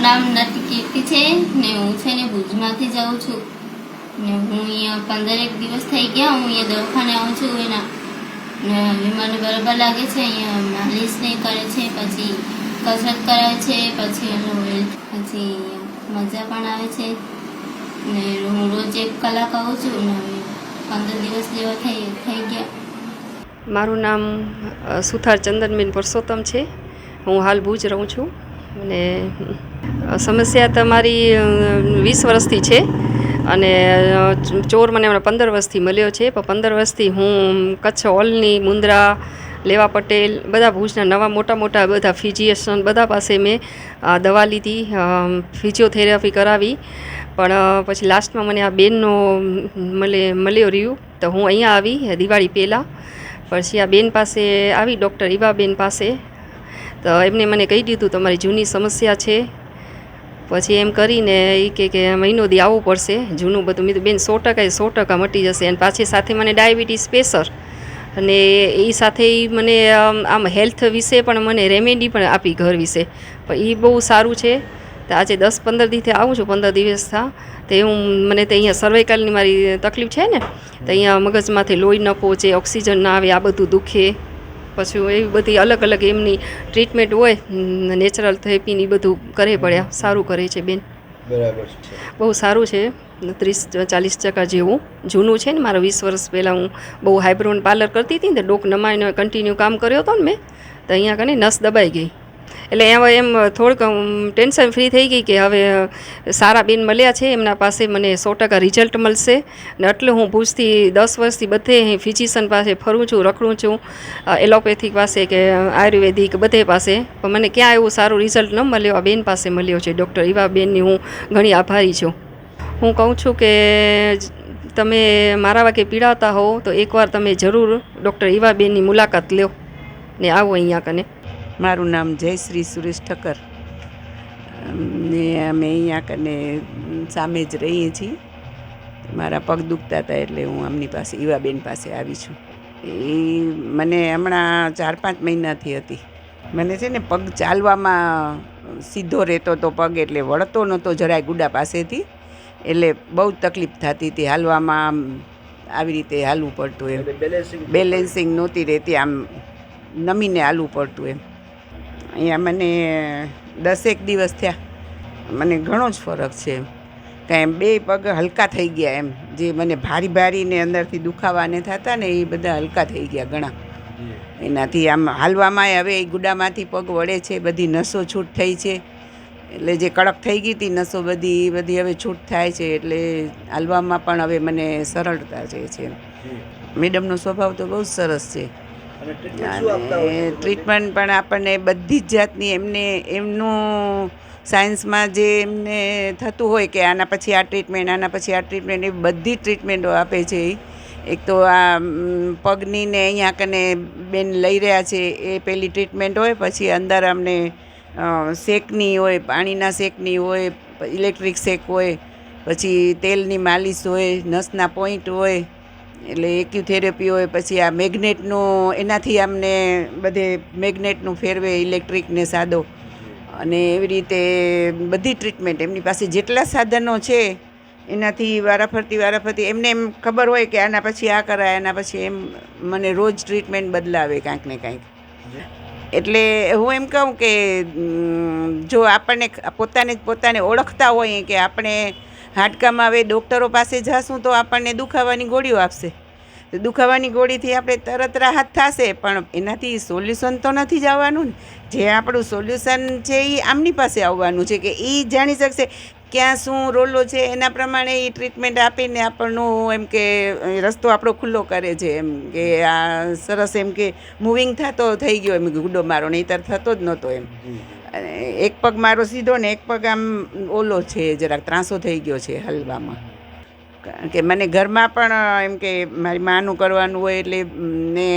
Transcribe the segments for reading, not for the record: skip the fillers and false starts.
મારું નામ નટી કીર્તિ છે ને હું છે ને ભુજમાંથી જાઉં છું ને હું અહીંયા 15 દિવસ થઈ ગયા. હું અહીંયા દવાખાને આવું છું એના ને મને બરાબર લાગે છે. અહીંયા માલિશ નહીં કરે છે, પછી કસરત કરાવે છે, પછી પછી મજા પણ આવે છે ને હું રોજ 1 કલાક આવું છું ને 15 દિવસ જેવા થઈ ગયા. મારું નામ સુથાર ચંદનબેન પુરુષોત્તમ છે. હું હાલ ભુજ રહું છું અને સમસ્યા તમારી 20 વર્ષથી છે અને ચોર મને હમણાં 15 વર્ષથી મળ્યો છે. પણ 15 વર્ષથી હું કચ્છ હોલની, મુંદ્રા, લેવા પટેલ, બધા ભુજના નવા મોટા બધા ફિઝિશિયન બધા પાસે મેં દવા લીધી, ફિઝિયોથેરાપી કરાવી. પણ પછી લાસ્ટમાં મને આ બેનનો મળ્યો રહ્યું તો હું અહીંયા આવી દિવાળી પહેલાં. પછી આ બેન પાસે આવી, ડૉક્ટર ઈવાબેન પાસે. તો એમને મને કહી દીધું તમારી જૂની સમસ્યા છે. પછી એમ કરીને એ કે મહિનો દી આવવું પડશે. જૂનું બધું મેં તો બેન 100% મટી જશે. અને પાછી સાથે મને ડાયાબિટીસ, પ્રેશર અને એ સાથે મને આમ હેલ્થ વિશે પણ મને રેમેડી પણ આપી ઘર વિશે. પણ એ બહુ સારું છે. તો આજે 10-15 દિવસથી આવું છું, 15 દિવસ થયા. તો મને તો અહીંયા સર્વાઇકલની મારી તકલીફ છે ને, તો અહીંયા મગજમાંથી લોહી ન પહોંચે, ઓક્સિજન ના આવે, આ બધું દુખે. પછી એવી બધી અલગ એમની ટ્રીટમેન્ટ હોય, નેચરલ થેરાપીની બધું કરે પડ્યા. સારું કરે છે બેન, બરાબર છે, બહુ સારું છે. 30-40% જેવું જૂનું છે ને. મારા 20 વર્ષ પહેલાં હું બહુ હાઇબ્રોન પાર્લર કરતી હતી ને, ડોક નમાઈને કન્ટિન્યુ કામ કર્યો હતો ને મેં, તો અહીંયા કને નસ દબાઈ ગઈ. એટલે હવે એમ થોડુંક ટેન્શન ફ્રી થઈ ગઈ કે હવે સારા બેન મળ્યા છે, એમના પાસે મને 100% રિઝલ્ટ મળશે. ને એટલે હું ભુજથી 10 વર્ષથી બધે ફિઝિશિયન પાસે ફરું છું, રખડું છું, એલોપેથિક પાસે કે આયુર્વેદિક બધે પાસે. પણ મને ક્યાં એવું સારું રિઝલ્ટ ન મળ્યો, આ બેન પાસે મળ્યો છે. ડૉક્ટર ઈવાબેનની હું ઘણી આભારી છું. હું કહું છું કે તમે મારા વાગે પીડાતા હો તો એકવાર તમે જરૂર ડૉક્ટર ઈવાબેનની મુલાકાત લો ને આવો અહીંયા કને. મારું નામ જયશ્રી સુરેશ ઠક્કર ને અમે અહીંયા કને સામે જ રહીએ છીએ. મારા પગ દુખતા હતા એટલે હું આમની પાસે, ઈવાબેન પાસે આવી છું. એ મને હમણાં 4-5 મહિનાથી હતી. મને છે ને પગ ચાલવામાં સીધો રહેતો હતો પગ, એટલે વળતો નહોતો જરાય ગુડા પાસેથી, એટલે બહુ જ તકલીફ થતી હતી. હાલવામાં આમ આવી રીતે હાલવું પડતું એમ, બેલેન્સિંગ નહોતી રહેતી, આમ નમીને હાલવું પડતું એમ. અહીંયા મને 10 દિવસ થયા, મને ઘણો જ ફરક છે એમ. કાંઈ 2 પગ હલકા થઈ ગયા એમ. જે મને ભારી ને અંદરથી દુખાવાને થતા ને એ બધા હલકા થઈ ગયા ઘણા. એનાથી આમ હાલવામાં હવે એ ગુડામાંથી પગ વળે છે, બધી નસો છૂટ થઈ છે. એટલે જે કડક થઈ ગઈ હતી નસો બધી હવે છૂટ થાય છે. એટલે હાલવામાં પણ હવે મને સરળતા છે. મેડમનો સ્વભાવ તો બહુ સરસ છે. અને ટ્રીટમેન્ટ પણ આપણને બધી જ જાતની એમનું સાયન્સમાં જે એમને થતું હોય કે આના પછી આ ટ્રીટમેન્ટ, આના પછી આ ટ્રીટમેન્ટ, એ બધી ટ્રીટમેન્ટો આપે છે. એક તો આ પગની ને અહીંયા કને બેન લઈ રહ્યા છે એ પહેલી ટ્રીટમેન્ટ હોય. પછી અંદર અમને શેકની હોય, પાણીના શેકની હોય, ઇલેક્ટ્રિક શેક હોય, પછી તેલની માલિશ હોય, નસના પોઈન્ટ હોય, એટલે એક્યુથેરાપી હોય. પછી આ મેગ્નેટનું, એનાથી અમને બધે મેગ્નેટનું ફેરવે, ઇલેક્ટ્રિકને સાદો. અને એવી રીતે બધી ટ્રીટમેન્ટ એમની પાસે જેટલા સાધનો છે એનાથી વારાફરતી એમને એમ ખબર હોય કે આના પછી આ કરાય, આના પછી એમ. મને રોજ ટ્રીટમેન્ટ બદલાવે કાંઈક ને કાંઈક. એટલે હું એમ કહું કે જો આપણને પોતાને ઓળખતા હોય કે આપણે હાડકામાં હવે ડૉક્ટરો પાસે જાશું તો આપણને દુખાવાની ગોળીઓ આપશે. તો દુખાવાની ગોળીથી આપણે તરત રાહત થશે, પણ એનાથી સોલ્યુશન તો નથી જ આવવાનું ને. જે આપણું સોલ્યુશન છે એ આમની પાસે આવવાનું છે કે એ જાણી શકશે ક્યાં શું રોલો છે, એના પ્રમાણે એ ટ્રીટમેન્ટ આપીને આપણનું એમ કે રસ્તો આપણો ખુલ્લો કરે છે. એમ કે આ સરસ એમ કે મૂવિંગ થતો થઈ ગયો એમ, ગુડો મારો નહીંતર થતો જ નહોતો એમ. એક પગ મારો સીધો ને એક પગ આમ ઓલો છે, જરાક ત્રાસો થઈ ગયો છે હલવામાં. કારણ કે મને ઘરમાં પણ એમ કે મારી માનું કરવાનું હોય એટલે ને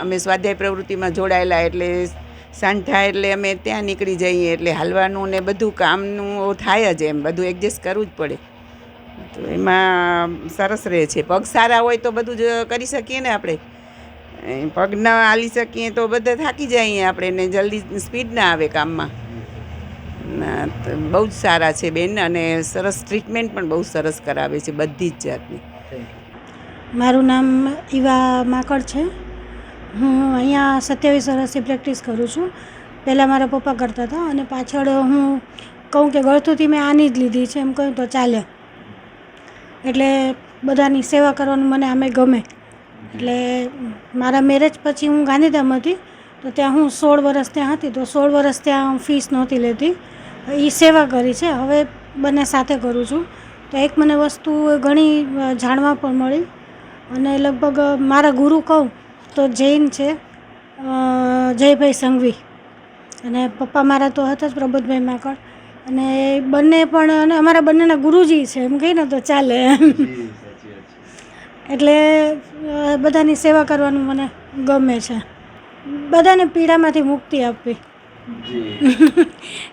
અમે સ્વાધ્યાય પ્રવૃત્તિમાં જોડાયેલા, એટલે સાંજ થાય એટલે અમે ત્યાં નીકળી જઈએ. એટલે હાલવાનું ને બધું કામનું થાય જ એમ, બધું એડજસ્ટ કરવું જ પડે. તો એમાં સરસ રહે છે. પગ સારા હોય તો બધું જ કરી શકીએ ને આપણે. પગ ના હાલી શકીએ તો બધા થાકી જઈએ આપણે, ને જલ્દી સ્પીડ ના આવે કામમાં. તો બહુ જ સારા છે બેન, અને સરસ ટ્રીટમેન્ટ પણ બહુ સરસ કરાવે છે બધી જ જાતની. મારું નામ ઈવા માકડ છે. હું અહીંયા 27 વર્ષથી પ્રેક્ટિસ કરું છું. પહેલાં મારા પપ્પા કરતા હતા અને પાછળ હું કહું કે ગળથુથી મેં આની જ લીધી છે એમ કહું તો ચાલે. એટલે બધાની સેવા કરવાનું મને આમે ગમે. એટલે મારા મેરેજ પછી હું ગાંધીધામ હતી તો ત્યાં હું 16 વર્ષ ત્યાં હતી, તો 16 વર્ષ ત્યાં ફીસ નહોતી લેતી. એ સેવા કરી છે. હવે બંને સાથે કરું છું તો એક મને વસ્તુ ઘણી જાણવા પણ મળી. અને લગભગ મારા ગુરુ કહું તો જૈન છે, જયભાઈ સંઘવી, અને પપ્પા મારા તો હતા જ પ્રબોધભાઈ માકડ, અને બંને પણ અને અમારા બંનેના ગુરુજી છે એમ કહીને તો ચાલે. એટલે બધાની સેવા કરવાનું મને ગમે છે, બધાને પીડામાંથી મુક્તિ આપવી.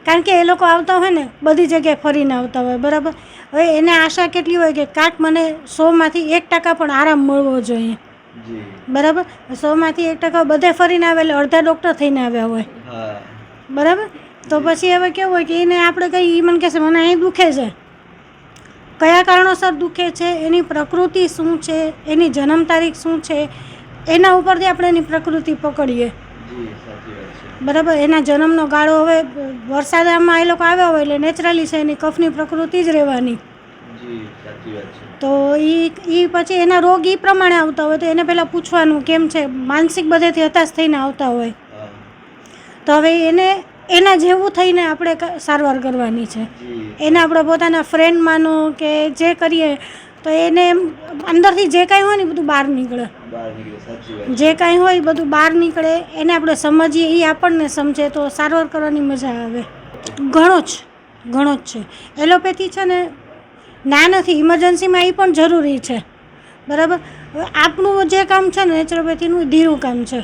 કારણ કે એ લોકો આવતા હોય ને બધી જગ્યાએ ફરીને આવતા હોય, બરાબર. હવે એને આશા કેટલી હોય કે કાંઈક મને 100માંથી 1% પણ આરામ મળવો જોઈએ, બરાબર. 100માંથી 1% બધે ફરીને આવે એટલે અડધા ડૉક્ટર થઈને આવ્યા હોય, બરાબર. તો પછી હવે કેવું હોય કે એને આપણે કંઈ મને કહેશે મને અહીં દુખે છે, કયા કારણોસર દુખે છે, એની પ્રકૃતિ શું છે, એની જન્મ તારીખ શું છે, એના ઉપરથી આપણે એની પ્રકૃતિ પકડીએ, બરાબર. એના જન્મનો ગાળો હવે વરસાદમાં એ લોકો આવ્યા હોય એટલે નેચરલી છે એની કફની પ્રકૃતિ જ રહેવાની. તો એ પછી એના રોગ એ પ્રમાણે આવતા હોય તો એને પહેલાં પૂછવાનું કેમ છે. માનસિક બધેથી હતાશ થઈને આવતા હોય તો હવે એને એના જેવું થઈને આપણે સારવાર કરવાની છે. એને આપણે પોતાના ફ્રેન્ડ માનો કે જે કરીએ તો એને અંદરથી જે કાંઈ હોય ને બધું બહાર નીકળે, જે કાંઈ હોય બધું બહાર નીકળે. એને આપણે સમજીએ, એ આપણને સમજે તો સારવાર કરવાની મજા આવે. ઘણો જ છે. એલોપેથી છે ને ના નથી, ઇમરજન્સીમાં એ પણ જરૂરી છે, બરાબર. હવે આપણું જે કામ છે ને નેચરોપેથીનું ધીરું કામ છે,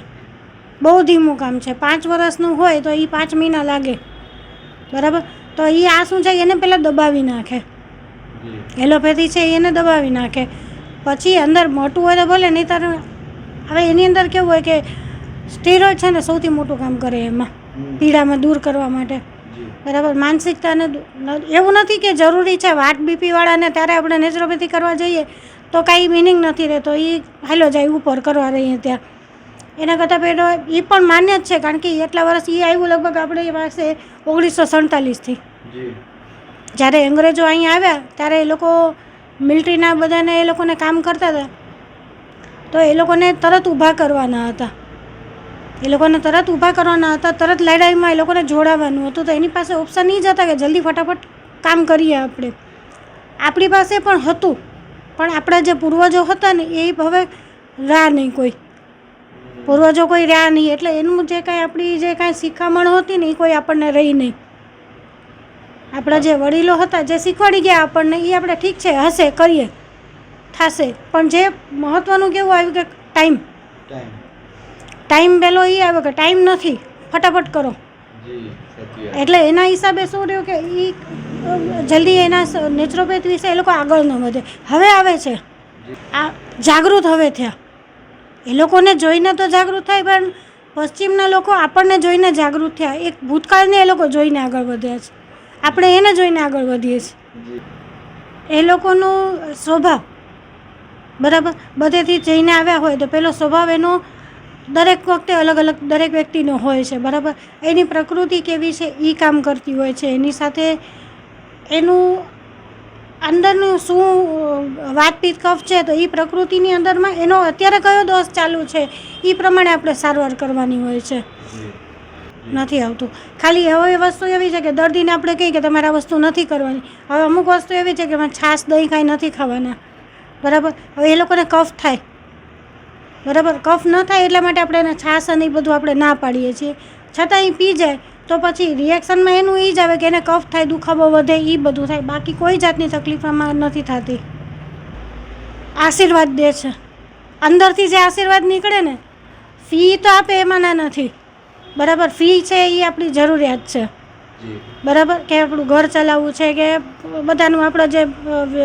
બહુ ધીમું કામ છે. 5 વર્ષનું હોય તો એ 5 મહિના લાગે, બરાબર. તો એ આ શું છે એને પહેલાં દબાવી નાખે, એલોપેથી છે એને દબાવી નાખે. પછી અંદર મોટું હોય તો ભલે, નહીં તો હવે એની અંદર કેવું હોય કે સ્ટીરોઇડ છે ને સૌથી મોટું કામ કરે એમાં પીડામાં દૂર કરવા માટે, બરાબર. માનસિકતાને એવું નથી કે જરૂરી છે વાટ બીપીવાળાને ત્યારે આપણે નેચરોપેથી કરવા જઈએ તો કાંઈ મિનિંગ નથી રહેતો. એ હાલો જાય ઉપર કરવા રહીએ ત્યાં, એના કરતાં પેલો એ પણ માન્ય જ છે. કારણ કે એટલા વર્ષ એ આવ્યું લગભગ આપણી પાસે 1947થી, જ્યારે અંગ્રેજો અહીંયા આવ્યા ત્યારે એ લોકો મિલિટરીના બધાને એ લોકોને કામ કરતા હતા તો એ લોકોને તરત ઊભા કરવાના હતા, તરત લડાઈમાં એ લોકોને જોડાવાનું હતું. તો એની પાસે ઓપ્શન એ જ હતા કે જલ્દી ફટાફટ કામ કરીએ આપણે. આપણી પાસે પણ હતું, પણ આપણા જે પૂર્વજો હતા ને એ હવે રહ્યા નહીં, પૂર્વજો કોઈ રહ્યા નહીં. એટલે એનું જે કાંઈ આપણી જે કાંઈ શિખામણ હતી ને એ કોઈ આપણને રહી નહીં. આપણા જે વડીલો હતા જે શીખવાડી ગયા આપણને એ આપણે ઠીક છે હશે કરીએ થશે, પણ જે મહત્ત્વનું કેવું આવ્યું કે ટાઈમ પહેલો એ આવ્યો કે ટાઈમ નથી, ફટાફટ કરો. એટલે એના હિસાબે શું રહ્યું કે એ જલ્દી એના નેચરોપેથ વિશે એ લોકો આગળ ન વધે. હવે આવે છે આ જાગૃત હવે થયા, એ લોકોને જોઈને તો જાગૃત થાય, પણ પશ્ચિમના લોકો આપણને જોઈને જાગૃત થયા. એક ભૂતકાળને એ લોકો જોઈને આગળ વધ્યા છે, આપણે એને જોઈને આગળ વધીએ છીએ. એ લોકોનો સ્વભાવ, બરાબર, બધેથી જઈને આવ્યા હોય તો પેલો સ્વભાવ એનો દરેક વખતે અલગ અલગ દરેક વ્યક્તિનો હોય છે, બરાબર. એની પ્રકૃતિ કેવી છે એ કામ કરતી હોય છે. એની સાથે એનું અંદરનું શું વાતપીત કફ છે તો એ પ્રકૃતિની અંદરમાં એનો અત્યારે કયો દોષ ચાલુ છે એ પ્રમાણે આપણે સારવાર કરવાની હોય છે. નથી આવતું. ખાલી હવે વસ્તુ એવી છે કે દર્દીને આપણે કહીએ કે તમારે આ વસ્તુ નથી કરવાની. હવે અમુક વસ્તુ એવી છે કે છાશ દહીં કાંઈ નથી ખાવાના, બરાબર. હવે એ લોકોને કફ થાય, બરાબર. કફ ન થાય એટલા માટે આપણે એને છાશ અને એ બધું આપણે ના પાડીએ છીએ, છતાં એ પી જાય તો પછી રિએક્શનમાં એનું એ જ આવે કે એને કફ થાય, દુખાવો વધે, એ બધું થાય. બાકી કોઈ જાતની તકલીફ આમાં નથી થતી. આશીર્વાદ દે છે અંદરથી, જે આશીર્વાદ નીકળે ને ફી તો આપે એમાં ના નથી, બરાબર. ફી છે એ આપણી જરૂરિયાત છે, બરાબર. કે આપણું ઘર ચલાવવું છે કે બધાનું આપણે જે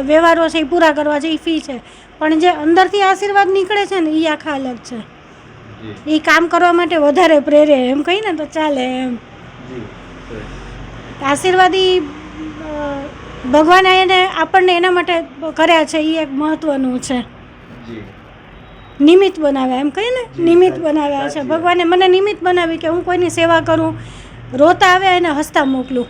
વ્યવહારો છે એ પૂરા કરવા છે એ ફી છે, પણ જે અંદરથી આશીર્વાદ નીકળે છે ને એ આખા અલગ છે. એ કામ કરવા માટે વધારે પ્રેરે એમ કહીને તો ચાલે એમ. આશીર્વાદી ભગવાને એને આપણને એના માટે કર્યા છે, એ એક મહત્ત્વનું છે. નિમિત્ત બનાવ્યા, એમ કહીએ ને, નિમિત્ત બનાવ્યા છે ભગવાને. મને નિમિત્ત બનાવી કે હું કોઈની સેવા કરું, રોતા આવે એને હસતા મોકલું.